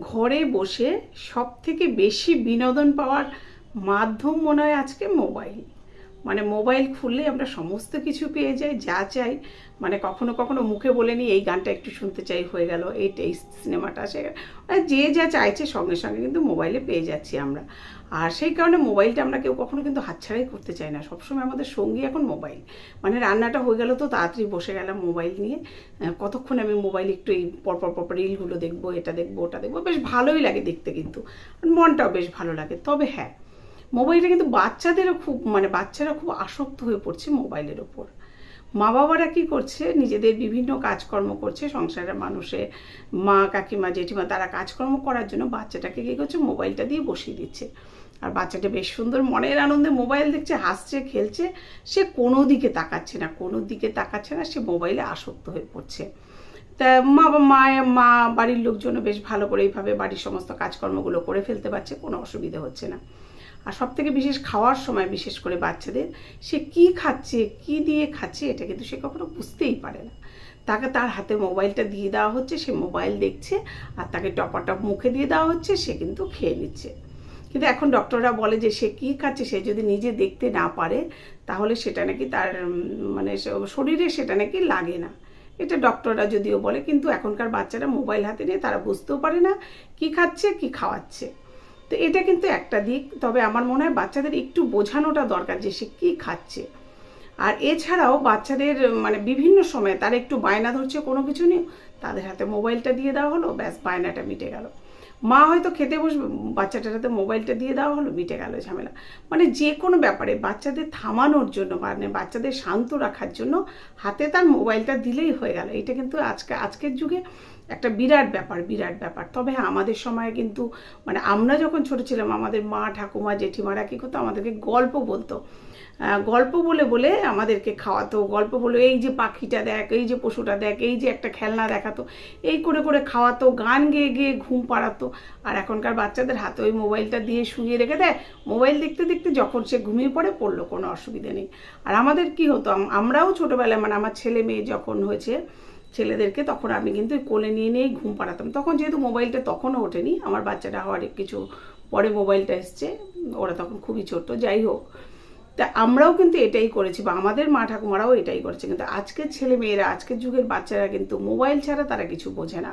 ঘরে বসে সবথেকে বেশি বিনোদন পাওয়ার মাধ্যম মনে হয় আজকে মোবাইল। মানে মোবাইল খুললে আমরা সমস্ত কিছু পেয়ে যাই, যা চাই। মানে কখনো কখনো মুখে বলে নিই এই গানটা একটু শুনতে চাই, হয়ে গেল, এই সিনেমাটা সে, মানে যে যা চাইছে সঙ্গে সঙ্গে কিন্তু মোবাইলে পেয়ে যাচ্ছি আমরা। আর সেই কারণে মোবাইলটা আমরা কেউ কখনো কিন্তু হাতছাড়াই করতে চাই না, সবসময় আমাদের সঙ্গী এখন মোবাইল। মানে রান্নাটা হয়ে গেল তো তাড়াতাড়ি বসে গেলাম মোবাইল নিয়ে, কতক্ষণ আমি মোবাইল একটু এই পরপর রিলগুলো দেখবো, এটা দেখবো ওটা দেখবো, বেশ ভালোই লাগে দেখতে, কিন্তু মনটাও বেশ ভালো লাগে। তবে হ্যাঁ, মোবাইলটা কিন্তু বাচ্চাদেরও খুব, মানে বাচ্চারা খুব আসক্ত হয়ে পড়ছে মোবাইলের ওপর। মা বাবারা কী করছে, নিজেদের বিভিন্ন কাজকর্ম করছে, সংসারের মানুষে মা কাকিমা জেঠিমা তারা কাজকর্ম করার জন্য বাচ্চাটাকে কী করছে, মোবাইলটা দিয়ে বসিয়ে দিচ্ছে। আর বাচ্চাটা বেশ সুন্দর মনের আনন্দে মোবাইল দেখছে, হাসছে খেলছে, সে কোনো দিকে তাকাচ্ছে না, সে মোবাইলে আসক্ত হয়ে পড়ছে। তা মা বাড়ির লোকজনও বেশ ভালো করে এইভাবে বাড়ির সমস্ত কাজকর্মগুলো করে ফেলতে পারছে, কোনো অসুবিধা হচ্ছে না। আর সব থেকে বিশেষ খাওয়ার সময়, বিশেষ করে বাচ্চাদের, সে কি খাচ্ছে, কি দিয়ে খাচ্ছে, এটা কিন্তু সে কখনো বুঝতেই পারে না। তার হাতে মোবাইলটা দিয়ে দেওয়া হচ্ছে, সে মোবাইল দেখছে, আর তাকে টপাটপ মুখে দিয়ে দেওয়া হচ্ছে, সে কিন্তু খেয়ে নিচ্ছে। কিন্তু এখন ডক্টররা বলে যে সে কী খাচ্ছে সে যদি নিজে দেখতে না পারে, তাহলে সেটা নাকি তার মানে শরীরে সেটা নাকি লাগে না। এটা ডক্টররা যদিও বলে, কিন্তু এখনকার বাচ্চারা মোবাইল হাতে নিয়ে তারা বুঝতেও পারে না কী খাচ্ছে, কী খাওয়াচ্ছে। তো এটা কিন্তু একটা দিক। তবে আমার মনে হয় বাচ্চাদের একটু বোঝানোটা দরকার যে সে কী খাচ্ছে। আর এছাড়াও বাচ্চাদের মানে বিভিন্ন সময় তারা একটু বায়না ধরছে কোনো কিছু নিয়ে, তাদের হাতে মোবাইলটা দিয়ে দেওয়া হলো, ব্যাস বায়নাটা মিটে গেল। মা হয়তো খেতে বসবে, বাচ্চাটার হাতে মোবাইলটা দিয়ে দেওয়া হলো, মিটে গেল ঝামেলা। মানে যে কোনো ব্যাপারে বাচ্চাদের থামানোর জন্য, মানে বাচ্চাদের শান্ত রাখার জন্য হাতে তার মোবাইলটা দিলেই হয়ে গেল। এটা কিন্তু আজকের যুগে একটা বিরাট ব্যাপার। তবে হ্যাঁ, আমাদের সময় কিন্তু মানে আমরা যখন ছোটো ছিলাম, আমাদের মা ঠাকুমা জেঠিমারা কী করতো, আমাদেরকে গল্প বলতো, গল্প বলে বলে আমাদেরকে খাওয়াতো, গল্প বলে এই যে পাখিটা দেখ, এই যে পশুটা দেখ, এই যে একটা খেলনা দেখাতো, এই করে করে খাওয়াতো, গান গেয়ে গেয়ে ঘুম পাড়াতো। আর এখনকার বাচ্চাদের হাতে ওই মোবাইলটা দিয়ে শুয়ে রেখে দেয়, মোবাইল দেখতে দেখতে যখন সে ঘুমিয়ে পড়লো, কোনো অসুবিধা নেই। আর আমাদের কি হতো, আমরাও ছোটোবেলায়, মানে আমার ছেলে মেয়ে যখন হয়েছে, ছেলেদেরকে তখন আমি কিন্তু কোলে নিয়ে নিয়েই ঘুম পাড়াতাম। তখন যেহেতু মোবাইলটা তখনও ওঠেনি, আমার বাচ্চাটা হওয়ার কিছু পরে মোবাইলটা এসছে, ওরা তখন খুবই ছোট, যাই হোক। তা আমরাও কিন্তু এটাই করেছি, বা আমাদের মা ঠাকুমারাও এটাই করেছে। কিন্তু আজকের ছেলে মেয়েরা, আজকের যুগের বাচ্চারা কিন্তু মোবাইল ছাড়া তারা কিছু বোঝে না,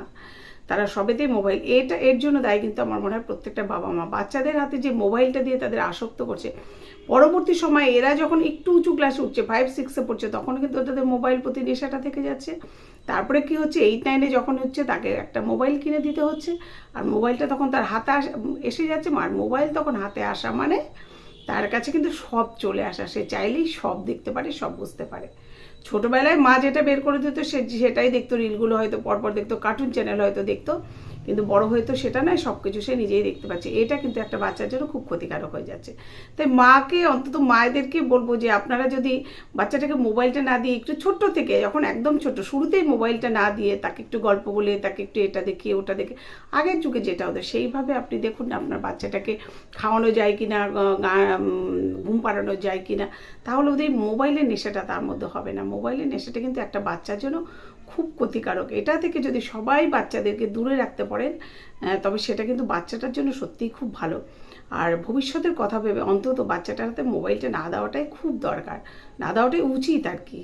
তারা সবেতেই মোবাইল। এর জন্য দায়ী কিন্তু আমার মনে হয় প্রত্যেকটা বাবা মা। বাচ্চাদের হাতে যে মোবাইলটা দিয়ে তাদের আসক্ত করছে, পরবর্তী সময়ে এরা যখন একটু উঁচু ক্লাসে উঠছে, 5-6-এ পড়ছে, তখন কিন্তু তাদের মোবাইল প্রতি নেশাটা থেকে যাচ্ছে। তারপরে কি হচ্ছে, 8-9-এ যখন হচ্ছে, তাকে একটা মোবাইল কিনে দিতে হচ্ছে, আর মোবাইলটা তখন তার হাতে এসে যাচ্ছে। আর মোবাইল তখন হাতে আসা মানে তার কাছে কিন্তু সব চলে আসা, সে চাইলেই সব দেখতে পারে, সব বুঝতে পারে। ছোটোবেলায় মা যেটা বের করে দিত সেটাই দেখতো, রিলগুলো হয়তো পরপর দেখতো, কার্টুন চ্যানেল হয়তো দেখতো, কিন্তু বড় হয়তো সেটা নয়, সব কিছু সে নিজেই দেখতে পাচ্ছে। এটা কিন্তু একটা বাচ্চার জন্য খুব ক্ষতিকারক হয়ে যাচ্ছে। তাই মাকে, অন্তত মায়েদেরকে বলবো যে আপনারা যদি বাচ্চাটাকে মোবাইলটা না দিয়ে, একটু ছোট্ট থেকে, যখন একদম ছোট, শুরুতেই মোবাইলটা না দিয়ে তাকে একটু গল্প বলে, তাকে একটু এটা দেখিয়ে ওটা দেখে, আগের যুগে যেটা হতো সেইভাবে আপনি দেখুন আপনার বাচ্চাটাকে খাওয়ানো যায় কি না, ঘুম পাড়ানো যায় কি না, তাহলে ওদের মোবাইলের নেশাটা তার মধ্যে হবে না। মোবাইলের নেশাটা কিন্তু একটা বাচ্চার জন্য খুব ক্ষতিকারক। এটা থেকে যদি সবাই বাচ্চাদেরকে দূরে রাখতে পারেন, তবে সেটা কিন্তু বাচ্চাটার জন্য সত্যিই খুব ভালো। আর ভবিষ্যতের কথা ভেবে অন্তত বাচ্চাটার হাতে মোবাইলটা না দেওয়াটাই খুব দরকার, না দেওয়াটাই উচিত আর কি।